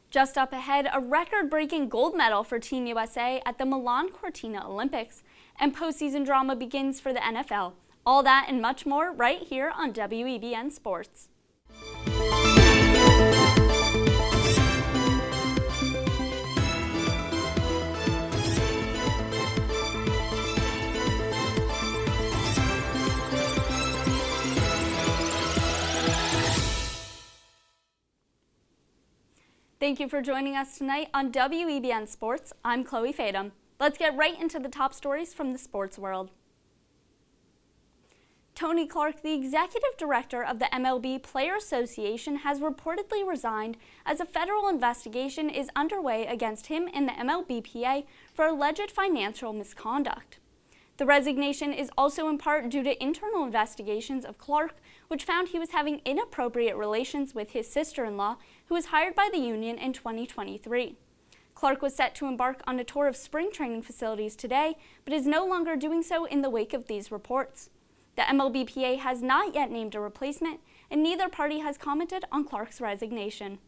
Just up ahead, a record-breaking gold medal for Team USA at the Milan Cortina Olympics. And postseason drama begins for the NFL. All that and much more right here on WEBN Sports. Thank you for joining us tonight on WEBN Sports. I'm Chloe Fadum. Let's get right into the top stories from the sports world. Tony Clark, the executive director of the MLB Player Association, has reportedly resigned as a federal investigation is underway against him and the MLBPA for alleged financial misconduct. The resignation is also in part due to internal investigations of Clark, which found he was having inappropriate relations with his sister-in-law, who was hired by the union in 2023. Clark was set to embark on a tour of spring training facilities today, but is no longer doing so in the wake of these reports. The MLBPA has not yet named a replacement, and neither party has commented on Clark's resignation.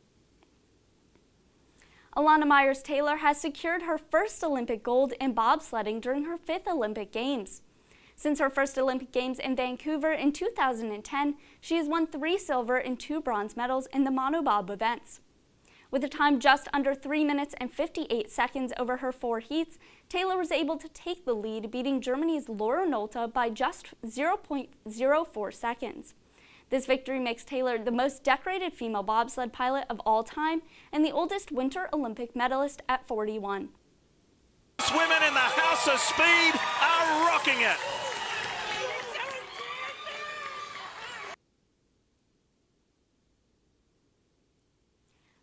Alana Myers-Taylor has secured her first Olympic gold in bobsledding during her 5th Olympic Games. Since her first Olympic Games in Vancouver in 2010, she has won 3 silver and 2 bronze medals in the monobob events. With a time just under 3 minutes and 58 seconds over her 4 heats, Taylor was able to take the lead, beating Germany's Laura Nolte by just 0.04 seconds. This victory makes Taylor the most decorated female bobsled pilot of all time and the oldest Winter Olympic medalist at 41. Women in the House of Speed are rocking it.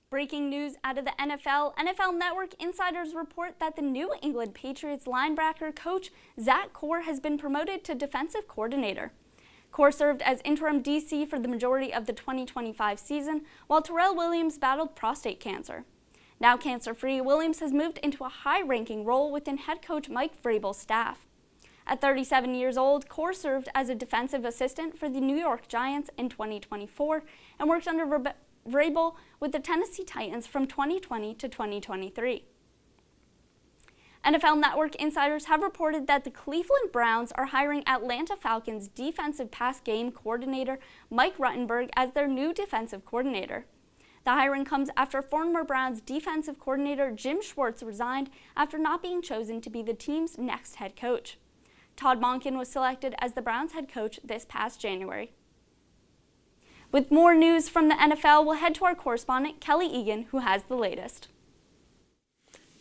Breaking news out of the NFL. NFL Network insiders report that the New England Patriots linebacker coach Zach Core has been promoted to defensive coordinator. Core served as interim DC for the majority of the 2025 season, while Terrell Williams battled prostate cancer. Now cancer-free, Williams has moved into a high-ranking role within head coach Mike Vrabel's staff. At 37 years old, Core served as a defensive assistant for the New York Giants in 2024 and worked under Vrabel with the Tennessee Titans from 2020 to 2023. NFL Network insiders have reported that the Cleveland Browns are hiring Atlanta Falcons defensive pass game coordinator Mike Ruttenberg as their new defensive coordinator. The hiring comes after former Browns defensive coordinator Jim Schwartz resigned after not being chosen to be the team's next head coach. Todd Monken was selected as the Browns head coach this past January. With more news from the NFL, we'll head to our correspondent Kelly Egan, who has the latest.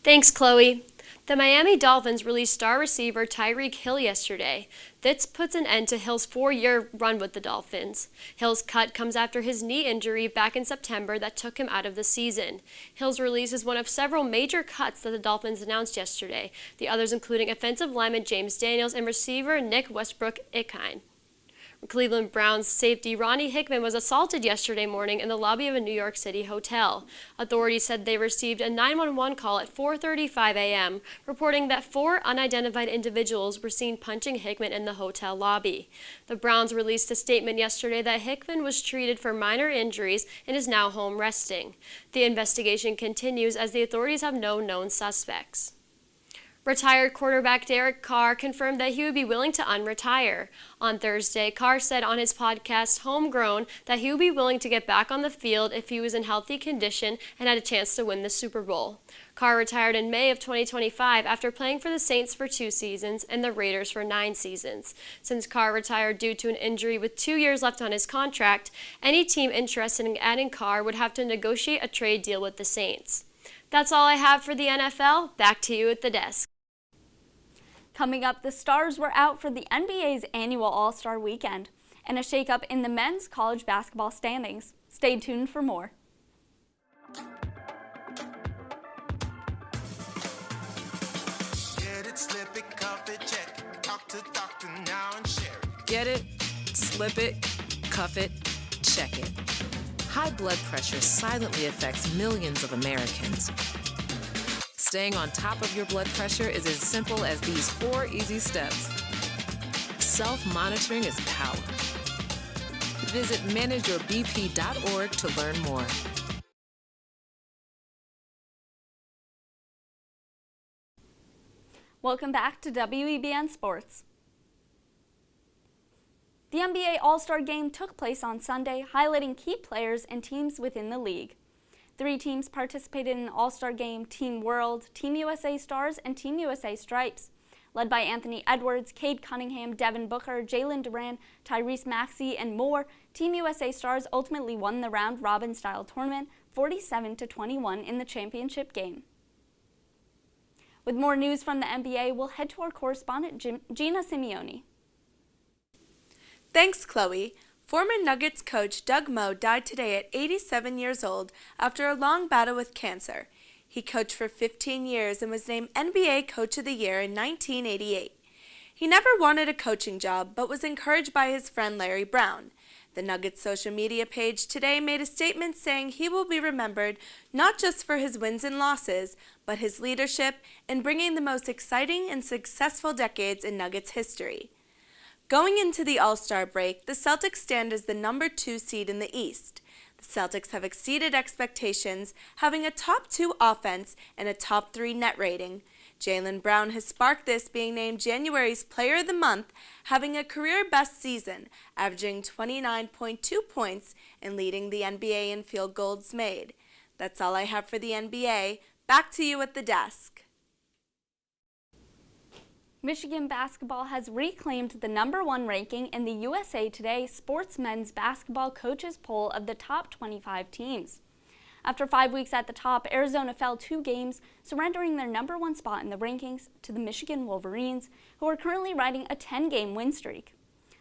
Thanks, Chloe. The Miami Dolphins released star receiver Tyreek Hill yesterday. This puts an end to Hill's 4-year run with the Dolphins. Hill's cut comes after his knee injury back in September that took him out of the season. Hill's release is one of several major cuts that the Dolphins announced yesterday, the others including offensive lineman James Daniels and receiver Nick Westbrook-Ikhine. Cleveland Browns safety Ronnie Hickman was assaulted yesterday morning in the lobby of a New York City hotel. Authorities said they received a 911 call at 4:35 a.m., reporting that 4 unidentified individuals were seen punching Hickman in the hotel lobby. The Browns released a statement yesterday that Hickman was treated for minor injuries and is now home resting. The investigation continues as the authorities have no known suspects. Retired quarterback Derek Carr confirmed that he would be willing to unretire. On Thursday, Carr said on his podcast, Homegrown, that he would be willing to get back on the field if he was in healthy condition and had a chance to win the Super Bowl. Carr retired in May of 2025 after playing for the Saints for 2 seasons and the Raiders for 9 seasons. Since Carr retired due to an injury with 2 years left on his contract, any team interested in adding Carr would have to negotiate a trade deal with the Saints. That's all I have for the NFL. Back to you at the desk. Coming up, the Stars were out for the NBA's annual All-Star Weekend and a shakeup in the men's college basketball standings. Stay tuned for more. Get it, slip it, cuff it, check it. Talk to doctor now and share it. Get it, slip it, cuff it, check it. High blood pressure silently affects millions of Americans. Staying on top of your blood pressure is as simple as these 4 easy steps. Self-monitoring is power. Visit manageyourbp.org to learn more. Welcome back to WEBN Sports. The NBA All-Star Game took place on Sunday, highlighting key players and teams within the league. 3 teams participated in the All-Star Game: Team World, Team USA Stars, and Team USA Stripes. Led by Anthony Edwards, Cade Cunningham, Devin Booker, Jalen Duran, Tyrese Maxey, and more, Team USA Stars ultimately won the round-robin style tournament 47-21 in the championship game. With more news from the NBA, we'll head to our correspondent, Gina Simeone. Thanks, Chloe. Former Nuggets coach Doug Moe died today at 87 years old after a long battle with cancer. He coached for 15 years and was named NBA Coach of the Year in 1988. He never wanted a coaching job, but was encouraged by his friend Larry Brown. The Nuggets social media page today made a statement saying he will be remembered not just for his wins and losses, but his leadership in bringing the most exciting and successful decades in Nuggets history. Going into the All-Star break, the Celtics stand as the number 2 seed in the East. The Celtics have exceeded expectations, having a top 2 offense and a top 3 net rating. Jaylen Brown has sparked this, being named January's Player of the Month, having a career-best season, averaging 29.2 points and leading the NBA in field goals made. That's all I have for the NBA. Back to you at the desk. Michigan basketball has reclaimed the #1 ranking in the USA Today Sports Men's Basketball Coaches Poll of the top 25 teams. After 5 weeks at the top, Arizona fell 2 games, surrendering their #1 spot in the rankings to the Michigan Wolverines, who are currently riding a 10-game win streak.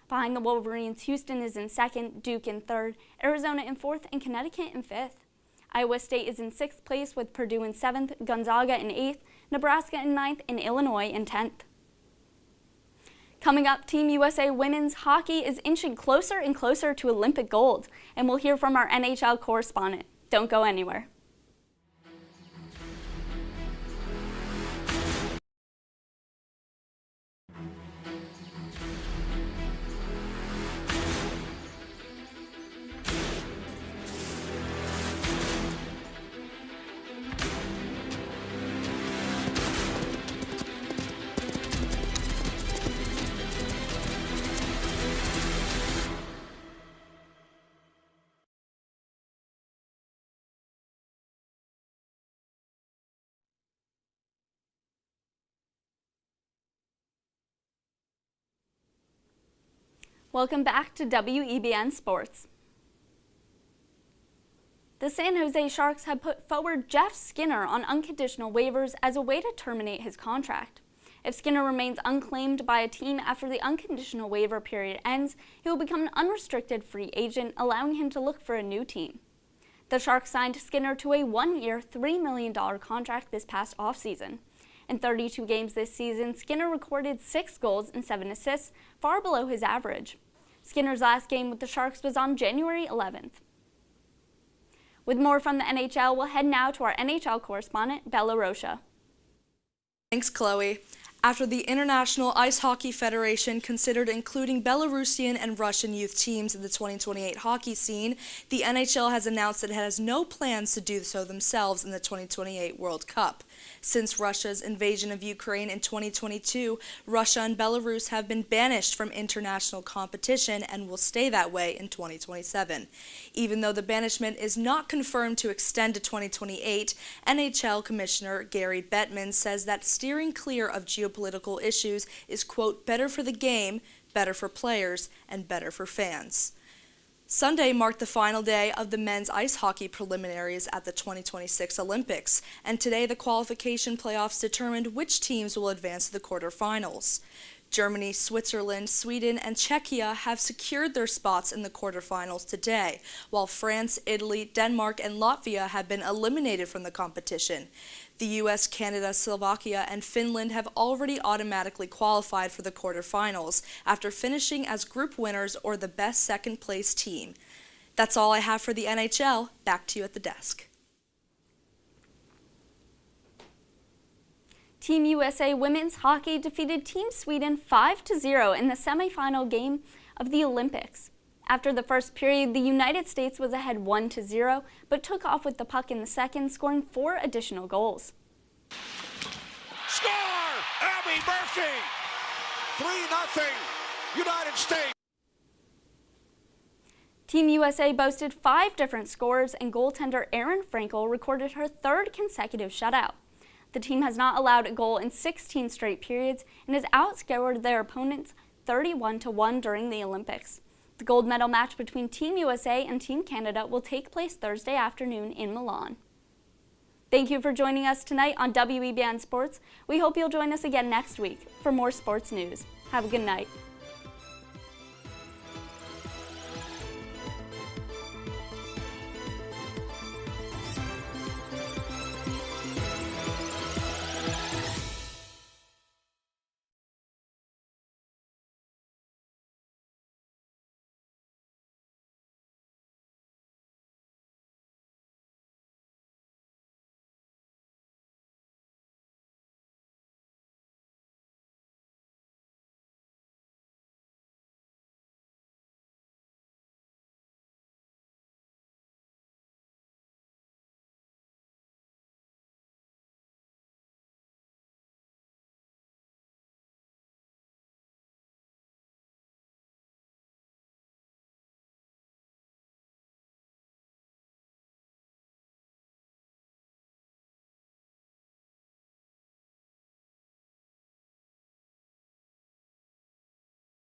Behind the Wolverines, Houston is in 2nd, Duke in 3rd, Arizona in 4th, and Connecticut in 5th. Iowa State is in 6th place with Purdue in 7th, Gonzaga in 8th, Nebraska in 9th, and Illinois in 10th. Coming up, Team USA Women's Hockey is inching closer and closer to Olympic gold, and we'll hear from our NHL correspondent. Don't go anywhere. Welcome back to WEBN Sports. The San Jose Sharks have put forward Jeff Skinner on unconditional waivers as a way to terminate his contract. If Skinner remains unclaimed by a team after the unconditional waiver period ends, he will become an unrestricted free agent, allowing him to look for a new team. The Sharks signed Skinner to a 1-year, $3 million contract this past offseason. In 32 games this season, Skinner recorded 6 goals and 7 assists, far below his average. Skinner's last game with the Sharks was on January 11th. With more from the NHL, we'll head now to our NHL correspondent, Bella Rocha. Thanks, Chloe. After the International Ice Hockey Federation considered including Belarusian and Russian youth teams in the 2028 hockey scene, the NHL has announced that it has no plans to do so themselves in the 2028 World Cup. Since Russia's invasion of Ukraine in 2022, Russia and Belarus have been banished from international competition and will stay that way in 2027. Even though the banishment is not confirmed to extend to 2028, NHL Commissioner Gary Bettman says that steering clear of geopolitical issues is, quote, better for the game, better for players, and better for fans. Sunday marked the final day of the men's ice hockey preliminaries at the 2026 Olympics, and today the qualification playoffs determined which teams will advance to the quarterfinals. Germany, Switzerland, Sweden, and Czechia have secured their spots in the quarterfinals today, while France, Italy, Denmark, and Latvia have been eliminated from the competition. The U.S., Canada, Slovakia, and Finland have already automatically qualified for the quarterfinals after finishing as group winners or the best second-place team. That's all I have for the NHL. Back to you at the desk. Team USA Women's Hockey defeated Team Sweden 5-0 in the semifinal game of the Olympics. After the first period, the United States was ahead 1-0, but took off with the puck in the second, scoring 4 additional goals. Score! Abby Murphy. 3-0, United States. Team USA boasted 5 different scores, and goaltender Erin Frankel recorded her 3rd consecutive shutout. The team has not allowed a goal in 16 straight periods and has outscored their opponents 31-1 during the Olympics. The gold medal match between Team USA and Team Canada will take place Thursday afternoon in Milan. Thank you for joining us tonight on WEBN Sports. We hope you'll join us again next week for more sports news. Have a good night.